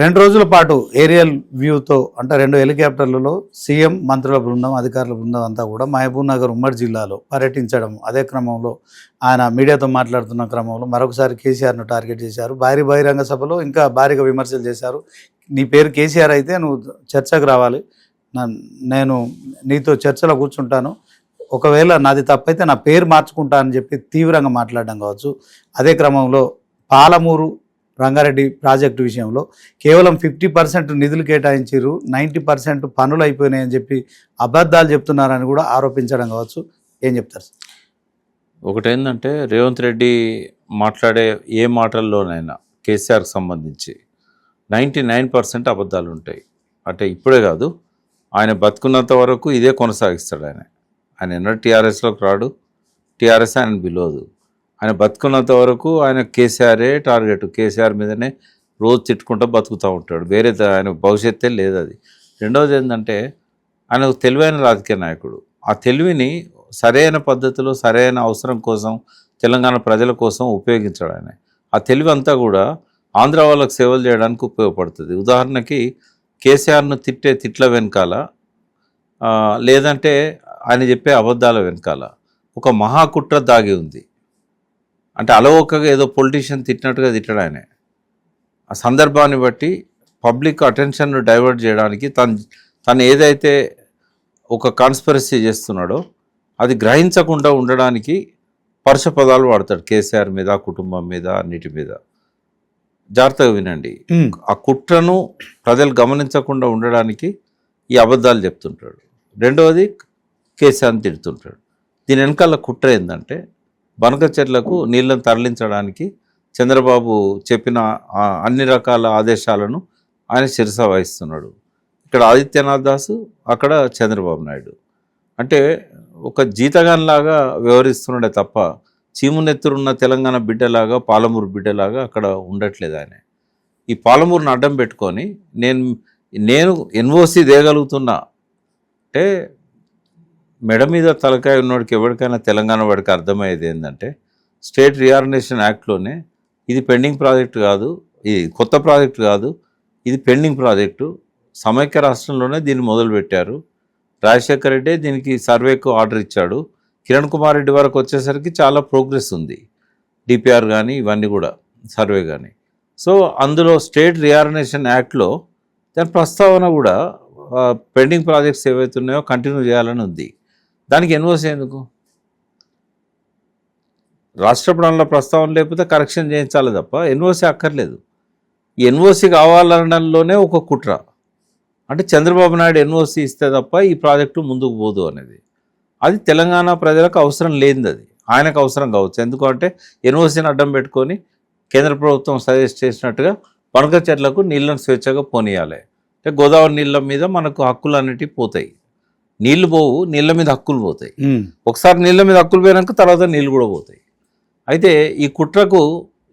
2 రోజుల పాటు ఏరియల్ వ్యూతో అంటే 2 హెలికాప్టర్లలో సీఎం మంత్రుల బృందం అధికారుల బృందం అంతా కూడా మహబూబ్ నగర్ ఉమ్మడి జిల్లాలో పర్యటించడం. అదే క్రమంలో ఆయన మీడియాతో మాట్లాడుతున్న క్రమంలో మరొకసారి కేసీఆర్ను టార్గెట్ చేశారు. బహిరంగ సభలో ఇంకా భారీగా విమర్శలు చేశారు. నీ పేరు కేసీఆర్ అయితే నువ్వు చర్చకు రావాలి, నేను నీతో చర్చలో కూర్చుంటాను, ఒకవేళ నాది తప్పైతే నా పేరు మార్చుకుంటా అని చెప్పి తీవ్రంగా మాట్లాడడం కావచ్చు. అదే క్రమంలో పాలమూరు రంగారెడ్డి ప్రాజెక్టు విషయంలో కేవలం 50% నిధులు కేటాయించారు, 90% పనులు అయిపోయినాయని చెప్పి అబద్ధాలు చెప్తున్నారని కూడా ఆరోపించడం కావచ్చు. ఏం చెప్తారు? ఒకటేంటంటే రేవంత్ రెడ్డి మాట్లాడే ఏ మాటల్లోనైనా కేసీఆర్కి సంబంధించి 99% అబద్ధాలు ఉంటాయి. అంటే ఇప్పుడే కాదు, ఆయన బతుకున్నంత వరకు ఇదే కొనసాగిస్తాడు. ఆయన ఎన్నడూ టీఆర్ఎస్లోకి రాడు, టీఆర్ఎస్ ఆయన పిలవదు. ఆయన బతుకున్నంత వరకు ఆయన కేసీఆరే టార్గెట్, కేసీఆర్ మీదనే రోజు తిట్టుకుంటూ బతుకుతూ ఉంటాడు. వేరే ఆయన భవిష్యత్తే లేదు. అది రెండవది ఏంటంటే ఆయన తెలివైన రాజకీయ నాయకుడు. ఆ తెలివిని సరైన పద్ధతిలో సరైన అవసరం కోసం తెలంగాణ ప్రజల కోసం ఉపయోగించాడు. ఆయన ఆ తెలివి అంతా కూడా ఆంధ్ర వాళ్ళకు సేవలు చేయడానికి ఉపయోగపడుతుంది. ఉదాహరణకి కేసీఆర్ను తిట్టే తిట్ల వెనకాల లేదంటే ఆయన చెప్పే అబద్ధాల వెనకాల ఒక మహాకుట్ర దాగి ఉంది. అంటే అలవోకగా ఏదో పొలిటీషియన్ తిట్టినట్టుగా తిట్టడు ఆయన. ఆ సందర్భాన్ని బట్టి పబ్లిక్ అటెన్షన్ను డైవర్ట్ చేయడానికి తను ఏదైతే ఒక కాన్స్పిరసీ చేస్తున్నాడో అది గ్రహించకుండా ఉండడానికి పరుష పదాలు వాడతాడు కేసీఆర్ మీద, కుటుంబం మీద, అన్నిటి మీద. జాగ్రత్తగా వినండి. ఆ కుట్రను ప్రజలు గమనించకుండా ఉండడానికి ఈ అబద్ధాలు చెప్తుంటాడు. రెండవది కేసీఆర్ని తిడుతుంటాడు. దీని వెనకాల కుట్ర ఏంటంటే బనకచెర్లకు నీళ్ళను తరలించడానికి చంద్రబాబు చెప్పిన అన్ని రకాల ఆదేశాలను ఆయన శిరస వహిస్తున్నాడు. ఇక్కడ ఆదిత్యనాథ్ దాసు, అక్కడ చంద్రబాబు నాయుడు. అంటే ఒక జీతగాన్లాగా వ్యవహరిస్తున్నాడే తప్ప చీమునెత్తురున్న తెలంగాణ బిడ్డలాగా, పాలమూరు బిడ్డలాగా అక్కడ ఉండట్లేదు ఆయన. ఈ పాలమూరుని అడ్డం పెట్టుకొని నేను ఎన్ఓసి దేగలుగుతున్నా అంటే మెడ మీద తలకాయ ఉన్నవాడికి ఎవరికైనా తెలంగాణ వాడికి అర్థమయ్యేది ఏంటంటే స్టేట్ రీఆర్గనైజేషన్ యాక్ట్లోనే ఇది పెండింగ్ ప్రాజెక్టు కాదు, ఇది కొత్త ప్రాజెక్టు కాదు, ఇది పెండింగ్ ప్రాజెక్టు. సమైక్య రాష్ట్రంలోనే దీన్ని మొదలుపెట్టారు. రాజశేఖర రెడ్డి దీనికి సర్వేకు ఆర్డర్ ఇచ్చాడు. కిరణ్ కుమార్ రెడ్డి వరకు వచ్చేసరికి చాలా ప్రోగ్రెస్ ఉంది, డిపిఆర్ కానీ ఇవన్నీ కూడా సర్వే కానీ. సో అందులో స్టేట్ రీఆర్గనైజేషన్ యాక్ట్లో దాని ప్రస్తావన కూడా పెండింగ్ ప్రాజెక్ట్స్ ఏవైతున్నాయో కంటిన్యూ చేయాలని ఉంది. దానికి ఎన్ఓసి ఎందుకు? రాష్ట్ర ప్రణాళిక ప్రస్తావన లేకపోతే కరెక్షన్ చేయించాలి తప్ప ఎన్ఓసి అక్కర్లేదు. ఈ ఎన్ఓసి కావాలనడంలోనే ఒక కుట్ర. అంటే చంద్రబాబు నాయుడు ఎన్ఓసి ఇస్తే తప్ప ఈ ప్రాజెక్టు ముందుకు పోదు అనేది. అది తెలంగాణ ప్రజలకు అవసరం లేనిది, అది ఆయనకు అవసరం కావచ్చు. ఎందుకంటే ఎన్ఓసిని అడ్డం పెట్టుకొని కేంద్ర ప్రభుత్వం సజెస్ట్ చేసినట్టుగా బనకచెర్లకు నీళ్ళను స్వేచ్ఛగా పోనీయాలి. అంటే గోదావరి నీళ్ళ మీద మనకు హక్కులు అన్నిటివి పోతాయి. నీళ్లు పోవు, నీళ్ళ మీద హక్కులు పోతాయి. ఒకసారి నీళ్ళ మీద హక్కులు పోయినాక తర్వాత నీళ్ళు కూడా పోతాయి. అయితే ఈ కుట్రకు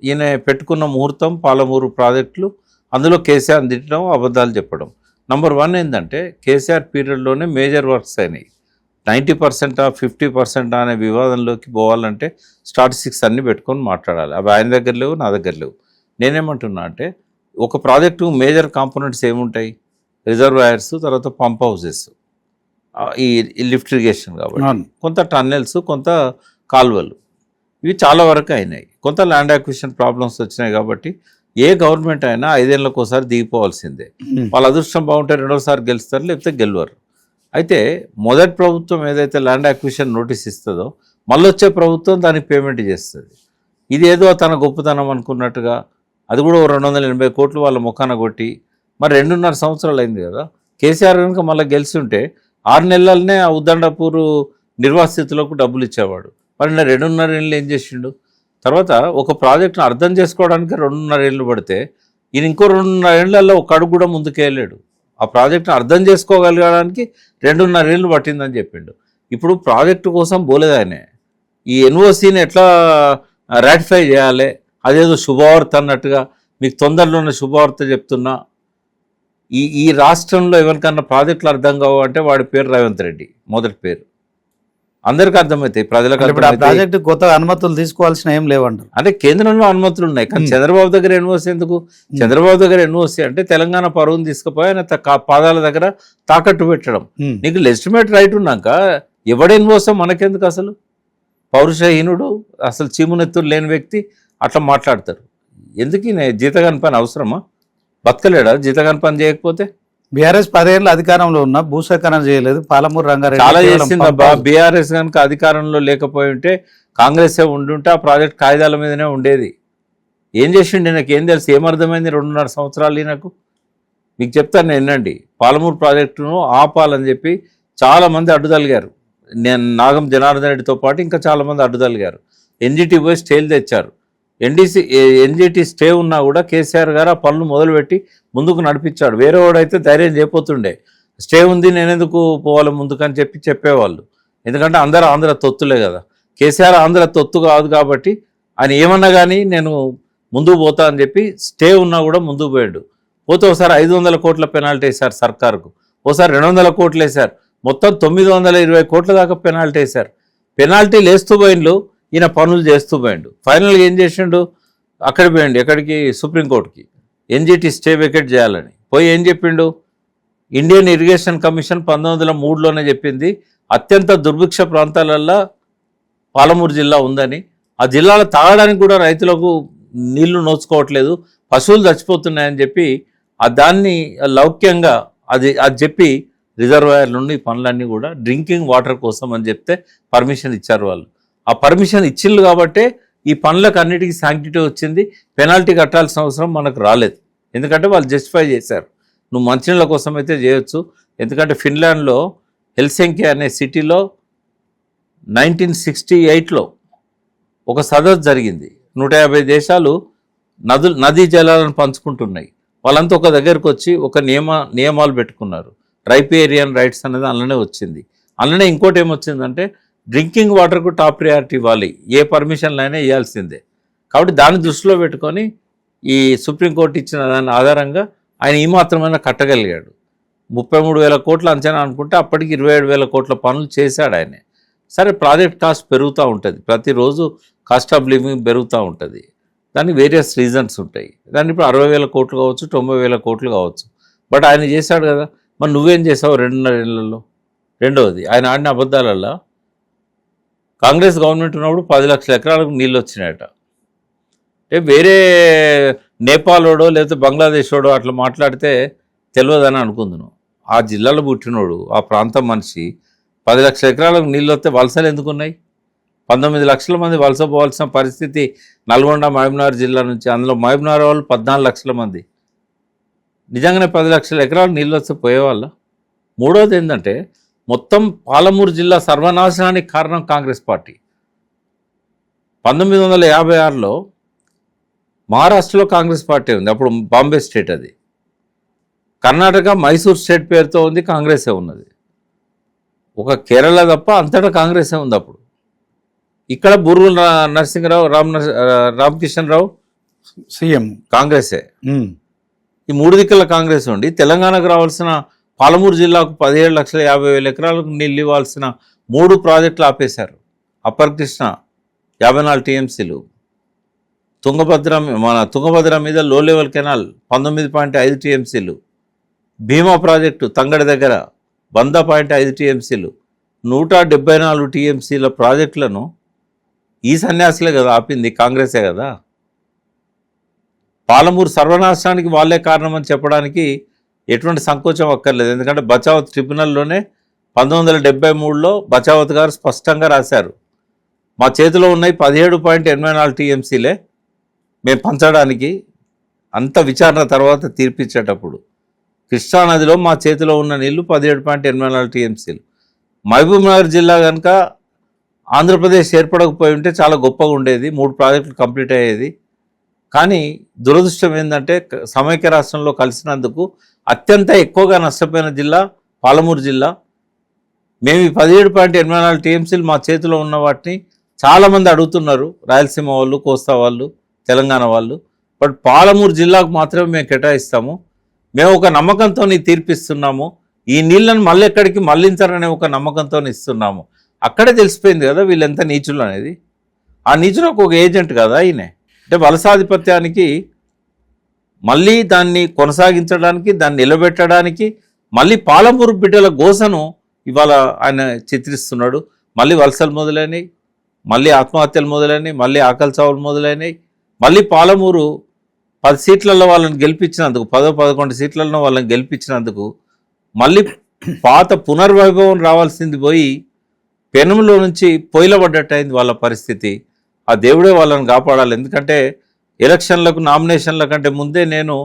ఈయన పెట్టుకున్న ముహూర్తం పాలమూరు ప్రాజెక్టులు, అందులో కేసీఆర్ తిట్టడం, అబద్ధాలు చెప్పడం. నంబర్ 1 ఏంటంటే కేసీఆర్ పీరియడ్లోనే మేజర్ వర్క్స్ అయినాయి. 90% 50% అనే వివాదంలోకి పోవాలంటే స్టాటిస్టిక్స్ అన్నీ పెట్టుకొని మాట్లాడాలి. అవి ఆయన దగ్గర లేవు, నా దగ్గర లేవు. నేనేమంటున్నా అంటే ఒక ప్రాజెక్టు మేజర్ కాంపోనెంట్స్ ఏముంటాయి? రిజర్వాయర్స్, తర్వాత పంప్ హౌసెస్, ఈ లిఫ్ట్ ఇరిగేషన్ కాబట్టి కొంత టన్నెల్స్, కొంత కాలువలు, ఇవి చాలా వరకు అయినాయి. కొంత ల్యాండ్ అక్విజిషన్ ప్రాబ్లమ్స్ వచ్చినాయి కాబట్టి ఏ గవర్నమెంట్ అయినా 5 ఏళ్ళకి ఒకసారి దిగిపోవాల్సిందే. వాళ్ళ అదృష్టం బాగుంటే రెండోసారి గెలుస్తారు, లేకపోతే గెలవరు. అయితే మొదటి ప్రభుత్వం ఏదైతే ల్యాండ్ అక్విజిషన్ నోటీస్ ఇస్తుందో మళ్ళీ వచ్చే ప్రభుత్వం దానికి పేమెంట్ చేస్తుంది. ఇదేదో తన గొప్పతనం అనుకున్నట్టుగా అది కూడా 280 కోట్లు వాళ్ళ ముఖాన కొట్టి మరి 2.5 సంవత్సరాలు అయింది కదా. కేసీఆర్ కనుక మళ్ళీ గెలిచి 6 నెలలనే ఆ ఉద్దండపూరు నిర్వాసితులకు డబ్బులు ఇచ్చేవాడు. మరి 2.5 ఏళ్ళు ఏం చేసిండు? తర్వాత ఒక ప్రాజెక్టును అర్థం చేసుకోవడానికి 2.5 ఏళ్ళు పడితే ఈయన ఇంకో 2.5 ఏళ్లలో ఒక అడుగు కూడా ముందుకెళ్ళాడు. ఆ ప్రాజెక్టును అర్థం చేసుకోగలగడానికి 2.5 ఏళ్ళు పట్టిందని చెప్పిండు. ఇప్పుడు ప్రాజెక్టు కోసం పోలేదు ఆయన. ఈ ఎన్ఓసిని ఎట్లా రాటిఫై చేయాలి, అదేదో శుభవార్త అన్నట్టుగా మీకు తొందరలోనే శుభవార్త చెప్తున్నా. ఈ రాష్ట్రంలో ఎవరికన్నా ప్రాజెక్టులు అర్థం కావు అంటే వాడి పేరు రేవంత్ రెడ్డి, మొదటి పేరు. అందరికీ అర్థమవుతాయి, ప్రజలకు ఇప్పుడు ఆ అర్థమవుతాయి. ప్రాజెక్టు కొత్త అనుమతులు తీసుకోవాల్సిన ఏం లేవంటారు. అంటే కేంద్రంలో అనుమతులు ఉన్నాయి, కానీ చంద్రబాబు దగ్గర ఎన్ఓసి ఎందుకు? చంద్రబాబు దగ్గర ఎన్ఓసి అంటే తెలంగాణ పరువును తీసుకుపోయి ఆయన పాదాల దగ్గర తాకట్టు పెట్టడం. నీకు లెజిటిమేట్ రైట్ ఉన్నాక ఎవడెన్ఓసో మనకెందుకు? అసలు పౌరుషహీనుడు, అసలు చీమునెత్తులు లేని వ్యక్తి అట్లా మాట్లాడతారు. ఎందుకు జీతగాని పని అవసరమా? బతకలేడా జీతగాని పని చేయకపోతే? బీఆర్ఎస్ 10 ఏళ్ళు అధికారంలో ఉన్న భూసేకరణ చేయలేదు. పాలమూరు రంగారెడ్డి చాలా కేవలం చేసిందబ్బా. బీఆర్ఎస్ కనుక అధికారంలో లేకపోయి ఉంటే, కాంగ్రెసే ఉండుంటే ఆ ప్రాజెక్ట్ కాగితాల మీదనే ఉండేది. ఏం చేసిండి నాకు ఏం తెలుసు? ఏమర్థమైంది 2.5 సంవత్సరాలు నాకు? మీకు చెప్తాను వినండి. పాలమూరు ప్రాజెక్టును ఆపాలని చెప్పి చాలామంది అడ్డుదలిగారు. నేను నాగం జనార్దన్ రెడ్డితో పాటు ఇంకా చాలామంది అడ్డుదలిగారు. ఎన్జిటి పోయి స్టేలు తెచ్చారు. ఎన్జిటి స్టే ఉన్నా కూడా కేసీఆర్ గారు ఆ పనులు మొదలుపెట్టి ముందుకు నడిపించాడు. వేరే వాడైతే ధైర్యం చేయపోతుండే, స్టే ఉంది నేనెందుకు పోవాలి ముందుకని చెప్పేవాళ్ళు. ఎందుకంటే అందరూ ఆంధ్ర తొత్తులే కదా. కేసీఆర్ ఆంధ్ర తొత్తు కాదు కాబట్టి ఆయన ఏమన్నా కానీ నేను ముందుకు పోతా అని చెప్పి స్టే ఉన్నా కూడా ముందుకు పోయాడు. పోతే ఒకసారి 500 కోట్ల పెనాల్టీ వేశారు సర్కారుకు, ఓసారి 200 కోట్లు వేశారు, మొత్తం 920 కోట్ల దాకా పెనాల్టీ వేశారు. పెనాల్టీలు వేస్తూ పోయిండు, ఈయన పనులు చేస్తూ పోయిండు. ఫైనల్గా ఏం చేసిండు? అక్కడ పోయిండు, ఎక్కడికి? సుప్రీంకోర్టుకి. ఎన్జిటి స్టే వెకేట్ చేయాలని పోయి ఏం చెప్పిండు? ఇండియన్ ఇరిగేషన్ కమిషన్ 1903లోనే చెప్పింది అత్యంత దుర్భిక్ష ప్రాంతాలల్లో పాలమూరు జిల్లా ఉందని. ఆ జిల్లాలో తాగడానికి కూడా రైతులకు నీళ్లు నోచుకోవట్లేదు, పశువులు చచ్చిపోతున్నాయని చెప్పి దాన్ని లౌక్యంగా అది చెప్పి రిజర్వాయర్ నుండి ఈ పనులన్నీ కూడా డ్రింకింగ్ వాటర్ కోసం అని చెప్తే పర్మిషన్ ఇచ్చారు వాళ్ళు. ఆ పర్మిషన్ ఇచ్చిండ్రు కాబట్టే ఈ పనులకు అన్నిటికీ శాంక్టిటీ వచ్చింది. పెనాల్టీ కట్టాల్సిన అవసరం మనకు రాలేదు, ఎందుకంటే వాళ్ళు జస్టిఫై చేశారు. నువ్వు మంచినీళ్ళ కోసం అయితే చేయొచ్చు, ఎందుకంటే ఫిన్లాండ్లో హెల్సింకి అనే సిటీలో 1968లో ఒక సదస్సు జరిగింది. 150 దేశాలు నదీ జలాలను పంచుకుంటున్నాయి. వాళ్ళంతా ఒక దగ్గరకు వచ్చి ఒక నియమాలు పెట్టుకున్నారు. రైపేరియన్ రైట్స్ అనేది అందులోనే వచ్చింది. అందులోనే ఇంకోటి ఏమొచ్చిందంటే డ్రింకింగ్ వాటర్కు టాప్ ప్రయారిటీ ఇవ్వాలి, ఏ పర్మిషన్లు అయినా ఇవ్వాల్సిందే. కాబట్టి దాన్ని దృష్టిలో పెట్టుకొని ఈ సుప్రీంకోర్టు ఇచ్చిన దాని ఆధారంగా ఆయన ఈ మాత్రమైనా కట్టగలిగాడు. 33,000 కోట్ల అంచనా అనుకుంటే అప్పటికి 27,000 కోట్ల పనులు చేశాడు ఆయనే. సరే, ప్రాజెక్ట్ కాస్ట్ పెరుగుతూ ఉంటుంది, ప్రతిరోజు కాస్ట్ ఆఫ్ లివింగ్ పెరుగుతూ ఉంటుంది. దానికి వేరియస్ రీజన్స్ ఉంటాయి. దాన్ని ఇప్పుడు 60,000 కోట్లు కావచ్చు, 90,000 కోట్లు కావచ్చు. బట్ ఆయన చేశాడు కదా. మరి నువ్వేం చేసావు 2.5 ఏళ్లలో? రెండవది, ఆయన ఆడిన అబద్ధాలల్లో కాంగ్రెస్ గవర్నమెంట్ ఉన్నప్పుడు 10 లక్షల ఎకరాలకు నీళ్ళు వచ్చినాయట. అంటే వేరే నేపాలోడో లేకపోతే బంగ్లాదేశోడో అట్లా మాట్లాడితే తెలియదని అనుకుందును. ఆ జిల్లాలో పుట్టినోడు, ఆ ప్రాంతం మనిషి 10 లక్షల ఎకరాలకు నీళ్ళు వస్తే వలసలు ఎందుకున్నాయి? 19 లక్షల మంది వలస పోవాల్సిన పరిస్థితి నల్గొండ మహబూబ్నగర్ జిల్లా నుంచి. అందులో మహబూబ్నగర్ వాళ్ళు 14 లక్షల మంది. నిజంగానే 10 లక్షల ఎకరాలు నీళ్ళు వస్తే పోయేవాళ్ళ? మూడవది ఏంటంటే మొత్తం పాలమూరు జిల్లా సర్వనాశనానికి కారణం కాంగ్రెస్ పార్టీ. 1956లో మహారాష్ట్రలో కాంగ్రెస్ పార్టీ ఉంది, అప్పుడు బాంబే స్టేట్ అది. కర్ణాటక మైసూర్ స్టేట్ పేరుతో ఉంది, కాంగ్రెసే ఉన్నది. ఒక కేరళ తప్ప అంతటా కాంగ్రెసే ఉంది అప్పుడు. ఇక్కడ బూర్గుల నరసింహరావు, రామకిషన్ రావు సీఎం కాంగ్రెసే. ఈ 3 దిక్కుల కాంగ్రెస్ ఉండి తెలంగాణకు రావాల్సిన పాలమూరు జిల్లాకు 17,50,000 ఎకరాలకు నీళ్ళు ఇవ్వాల్సిన 3 ప్రాజెక్టులు ఆపేశారు. అప్పర్ కృష్ణ 54 టీఎంసీలు, తుంగభద్ర మీద లో లెవెల్ కెనాల్ 19.5 టీఎంసీలు, భీమా ప్రాజెక్టు తంగడి దగ్గర 100.5 టీఎంసీలు, 174 టీఎంసీల ప్రాజెక్టులను ఈ సన్యాసులే కదా ఆపింది, కాంగ్రెసే కదా. పాలమూరు సర్వనాశనానికి వాళ్ళే కారణమని చెప్పడానికి ఎటువంటి సంకోచం అక్కర్లేదు. ఎందుకంటే బచావత్ ట్రిబ్యునల్లోనే 1973లో బచావత్ గారు స్పష్టంగా రాశారు, మా చేతిలో ఉన్నాయి 17.84 టీఎంసీలే మేము పంచడానికి. అంత విచారణ తర్వాత తీర్పిచ్చేటప్పుడు కృష్ణానదిలో మా చేతిలో ఉన్న నీళ్లు 17.84 టీఎంసీలు. మహబూబ్నగర్ జిల్లా కనుక ఆంధ్రప్రదేశ్ ఏర్పడకపోయి ఉంటే చాలా గొప్పగా ఉండేది, 3 ప్రాజెక్టులు కంప్లీట్ అయ్యేది. కానీ దురదృష్టం ఏంటంటే సమైక్య రాష్ట్రంలో కలిసినందుకు అత్యంత ఎక్కువగా నష్టపోయిన జిల్లా పాలమూరు జిల్లా. మేము ఈ 17.84 టీఎంసీలు మా చేతిలో ఉన్న వాటిని చాలామంది అడుగుతున్నారు, రాయలసీమ వాళ్ళు, కోస్తా వాళ్ళు, తెలంగాణ వాళ్ళు. బట్ పాలమూరు జిల్లాకు మాత్రమే మేము కేటాయిస్తాము. మేము ఒక నమ్మకంతో తీర్పిస్తున్నాము, ఈ నీళ్లను మళ్ళీ ఎక్కడికి మళ్లించారనే ఒక నమ్మకంతో ఇస్తున్నాము. అక్కడే తెలిసిపోయింది కదా వీళ్ళు ఎంత నీచులు అనేది. ఆ నీచులకు ఒక ఏజెంట్ కదా ఈయనే. అంటే వలసాధిపత్యానికి మళ్ళీ దాన్ని కొనసాగించడానికి, దాన్ని నిలబెట్టడానికి మళ్ళీ పాలమూరు బిడ్డల గోసను ఇవాళ ఆయన చిత్రిస్తున్నాడు. మళ్ళీ వలసలు మొదలైనవి, మళ్ళీ ఆత్మహత్యలు మొదలైనవి, మళ్ళీ ఆకలి చావులు మొదలైనవి. మళ్ళీ పాలమూరు 10 సీట్లలో వాళ్ళని గెలిపించినందుకు, 10-11 సీట్లలో వాళ్ళని గెలిపించినందుకు మళ్ళీ పాత పునర్వైభవం రావాల్సింది పోయి పెనుములో నుంచి పొయ్యిలబడ్డట్టు అయింది వాళ్ళ పరిస్థితి. ఆ దేవుడే వాళ్ళని కాపాడాలి. ఎందుకంటే ఎలక్షన్లకు, నామినేషన్ల కంటే ముందే నేను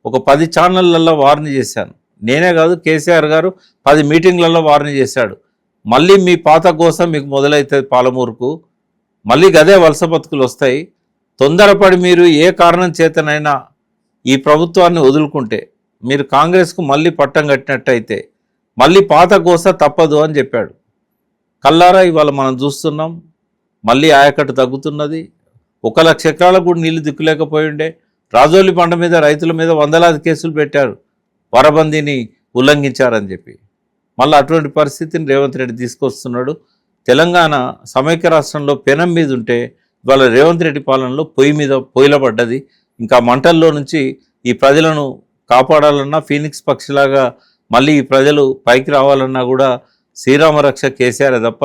ఒక 10 ఛానళ్లలో వార్న్ చేశాను. నేనే కాదు, కేసీఆర్ గారు 10 మీటింగ్లలో వార్న్ చేశాడు. మళ్ళీ మీ పాత కోసం మీకు మొదలవుతుంది పాలమూరుకు, మళ్ళీ గదే వలస బతుకులు వస్తాయి. తొందరపడి మీరు ఏ కారణం చేతనైనా ఈ ప్రభుత్వాన్ని వదులుకుంటే, మీరు కాంగ్రెస్కు మళ్ళీ పట్టం కట్టినట్టయితే మళ్ళీ పాత గోస తప్పదు అని చెప్పాడు. కల్లారా ఇవాళ మనం చూస్తున్నాం. మళ్ళీ ఆయకట్టు తగ్గుతున్నది. 1,00,000 ఎకరాలకు కూడా నీళ్లు దిక్కులేకపోయి ఉండే. రాజోలి పంట మీద రైతుల మీద వందలాది కేసులు పెట్టారు, వరబందీని ఉల్లంఘించారని చెప్పి. మళ్ళీ అటువంటి పరిస్థితిని రేవంత్ రెడ్డి తీసుకొస్తున్నాడు. తెలంగాణ సమైక్య రాష్ట్రంలో పెనం మీద ఉంటే ఇవాళ రేవంత్ రెడ్డి పాలనలో పొయ్యిల పడ్డది. ఇంకా మంటల్లో నుంచి ఈ ప్రజలను కాపాడాలన్నా, ఫీనిక్స్ పక్షిలాగా మళ్ళీ ఈ ప్రజలు పైకి రావాలన్నా కూడా శ్రీరామరక్ష కేసీఆర్ తప్ప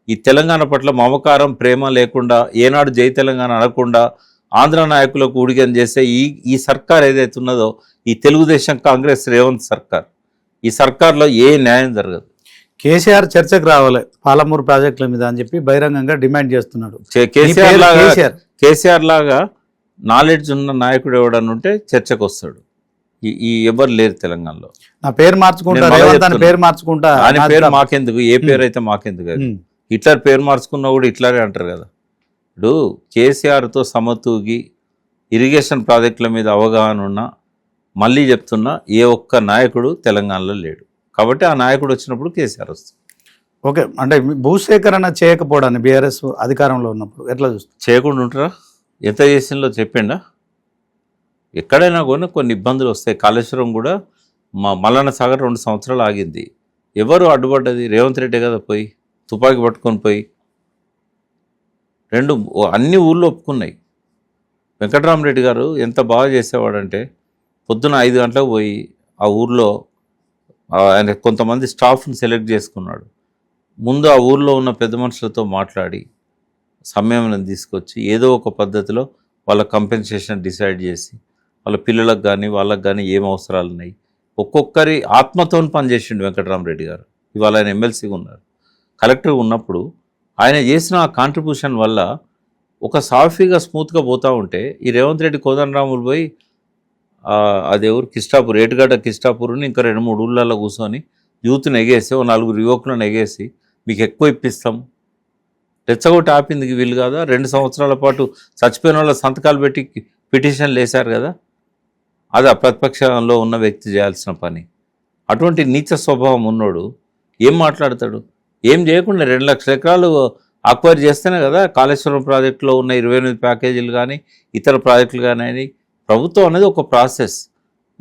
ఈ తెలంగాణ పట్ల మమకారం, ప్రేమ లేకుండా, ఏనాడు జై తెలంగాణ అనకుండా ఆంధ్ర నాయకులకు ఊడిగం చేసే ఈ సర్కార్ ఏదైతే ఉన్నదో, ఈ తెలుగుదేశం కాంగ్రెస్ రేవంత్ సర్కార్, ఈ సర్కార్లో ఏ న్యాయం జరగదు. కేసీఆర్ చర్చకు రావాలి పాలమూరు ప్రాజెక్టుల మీద అని చెప్పి బహిరంగంగా డిమాండ్ చేస్తున్నాడు. కేసీఆర్ లాగా నాలెడ్జ్ ఉన్న నాయకుడు ఎవడన్నా ఉంటే చర్చకు వస్తాడు. ఈ ఎవరు లేరు తెలంగాణలో. నా పేరు మార్చుకుంటా, పేరు మార్చుకుంటా, ఆయన పేరు మాకెందుకు, ఏ పేరు అయితే మాకెందుకు. హిట్లర్ పేరు మార్చుకున్నా కూడా హిట్లరే అంటారు కదా. ఇప్పుడు కేసీఆర్తో సమతూగి ఇరిగేషన్ ప్రాజెక్టుల మీద అవగాహన ఉన్న, మళ్ళీ చెప్తున్నా, ఏ ఒక్క నాయకుడు తెలంగాణలో లేడు. కాబట్టి ఆ నాయకుడు వచ్చినప్పుడు కేసీఆర్ వస్తుంది. ఓకే, అంటే భూసేకరణ చేయకపోవడాన్ని బీఆర్ఎస్ అధికారంలో ఉన్నప్పుడు ఎట్లా చూస్తుంది? చేయకుండా ఉంటారా? ఎంత చేసిందో చెప్పిండా? ఎక్కడైనా కూడా కొన్ని ఇబ్బందులు వస్తాయి. కాళేశ్వరం కూడా మల్లన్న సాగర్ 2 సంవత్సరాలు ఆగింది. ఎవరు అడ్డుపడ్డది? రేవంత్ రెడ్డి కదా పోయి తుపాకీ పట్టుకొని పోయి అన్ని ఊళ్ళో ఒప్పుకున్నాయి. వెంకటరామరెడ్డి గారు ఎంత బాగా చేసేవాడంటే పొద్దున 5 గంటలకు పోయి ఆ ఊర్లో ఆయన కొంతమంది స్టాఫ్ని సెలెక్ట్ చేసుకున్నాడు. ముందు ఆ ఊర్లో ఉన్న పెద్ద మనుషులతో మాట్లాడి సంయమనం తీసుకొచ్చి ఏదో ఒక పద్ధతిలో వాళ్ళ కంపెన్సేషన్ డిసైడ్ చేసి, వాళ్ళ పిల్లలకు కానీ వాళ్ళకు కానీ ఏం అవసరాలు ఉన్నాయి, ఒక్కొక్కరి ఆత్మతో పనిచేసిండు వెంకటరామరెడ్డి గారు. ఇవాళ ఆయన ఎమ్మెల్సీగా ఉన్నారు. కలెక్టర్ ఉన్నప్పుడు ఆయన చేసిన ఆ కాంట్రిబ్యూషన్ వల్ల ఒక సాఫీగా స్మూత్గా పోతూ ఉంటే ఈ రేవంత్ రెడ్డి కోదండరాములు పోయి అది ఎవరు కిష్టాపూర్, ఏటుగడ్డ కిష్టాపూర్ని ఇంకా 2-3 ఊళ్ళల్లో కూర్చొని యూత్ని ఎగేసి, 4 యువకులను ఎగేసి మీకు ఎక్కువ ఇప్పిస్తాం, రెచ్చగొట్టి ఆపింది వీళ్ళు కాదా? 2 సంవత్సరాల పాటు చచ్చిపోయిన వాళ్ళ సంతకాలు పెట్టి పిటిషన్లు వేశారు కదా. అది ప్రతిపక్షంలో ఉన్న వ్యక్తి చేయాల్సిన పని. అటువంటి నీచ స్వభావం ఉన్నోడు ఏం మాట్లాడతాడు? ఏం చేయకుండా 2 లక్షల ఎకరాలు అక్వైర్ చేస్తేనే కదా కాళేశ్వరం ప్రాజెక్టులో ఉన్న 28 ప్యాకేజీలు కానీ ఇతర ప్రాజెక్టులు కానీ. ప్రభుత్వం అనేది ఒక ప్రాసెస్.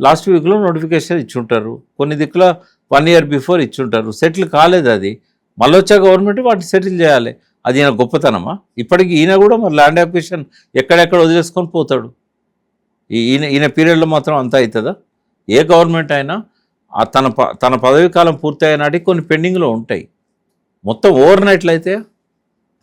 లాస్ట్ వీక్లో నోటిఫికేషన్ ఇచ్చుంటారు, కొన్ని దిక్కుల 1 year బిఫోర్ ఇచ్చుంటారు, సెటిల్ కాలేదు. అది మళ్ళీ వచ్చే గవర్నమెంట్ వాటిని సెటిల్ చేయాలి. అది ఈయన గొప్పతనమా? ఇప్పటికి ఈయన కూడా మరి ల్యాండ్ అక్విజిషన్ ఎక్కడెక్కడ వదిలేసుకొని పోతాడు. ఈయన పీరియడ్లో మాత్రం అంతా అవుతుందా? ఏ గవర్నమెంట్ అయినా తన పదవీ కాలం పూర్తి అయినాటికి కొన్ని పెండింగ్లో ఉంటాయి. మొత్తం ఓవర్ నైట్లు అయితే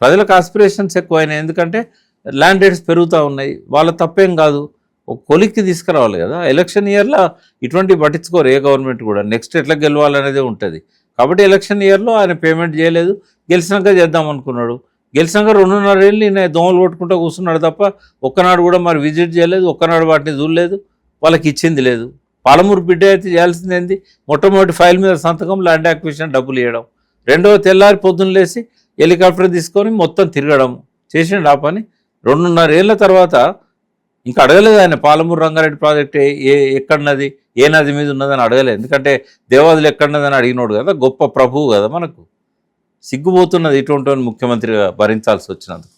ప్రజలకు ఆస్పిరేషన్స్ ఎక్కువైనాయి. ఎందుకంటే ల్యాండ్ రేట్స్ పెరుగుతూ ఉన్నాయి. వాళ్ళ తప్పేం కాదు, ఒక కొలిక్కి తీసుకురావాలి కదా. ఎలక్షన్ ఇయర్లో ఇటువంటివి పట్టించుకోరు ఏ గవర్నమెంట్ కూడా. నెక్స్ట్ ఎట్లా గెలవాలనేదే ఉంటుంది. కాబట్టి ఎలక్షన్ ఇయర్లో ఆయన పేమెంట్ చేయలేదు, గెలిచినాక చేద్దాం అనుకున్నాడు. గెలిచినాక 2.5 ఏళ్ళు ఈయన దోమలు కొట్టుకుంటూ కూర్చున్నాడు తప్ప ఒక్కనాడు కూడా మరి విజిట్ చేయలేదు, ఒక్కనాడు వాటిని చూడలేదు, వాళ్ళకి ఇచ్చింది లేదు. పాలమూరు బిడ్డ అయితే చేయాల్సింది ఏంది? మొట్టమొదటి ఫైల్ మీద సంతకం, ల్యాండ్ అక్విజిషన్ డబ్బులు ఇవ్వడం, రెండవ తెల్లారి పొద్దున్న లేసి హెలికాప్టర్ తీసుకొని మొత్తం తిరగడం చేసిండు. ఆ పని 2.5 ఏళ్ళ తర్వాత ఇంకా అడగలేదు ఆయన. పాలమూరు రంగారెడ్డి ప్రాజెక్ట్ ఎక్కడున్నది, ఏ నది మీద ఉన్నదని అడగలేదు. ఎందుకంటే దేవాదులు ఎక్కడున్నదని అడిగినోడు కదా, గొప్ప ప్రభువు కదా. మనకు సిగ్గుపోతున్నది ఇటువంటి ముఖ్యమంత్రిగా భరించాల్సి వచ్చినందుకు.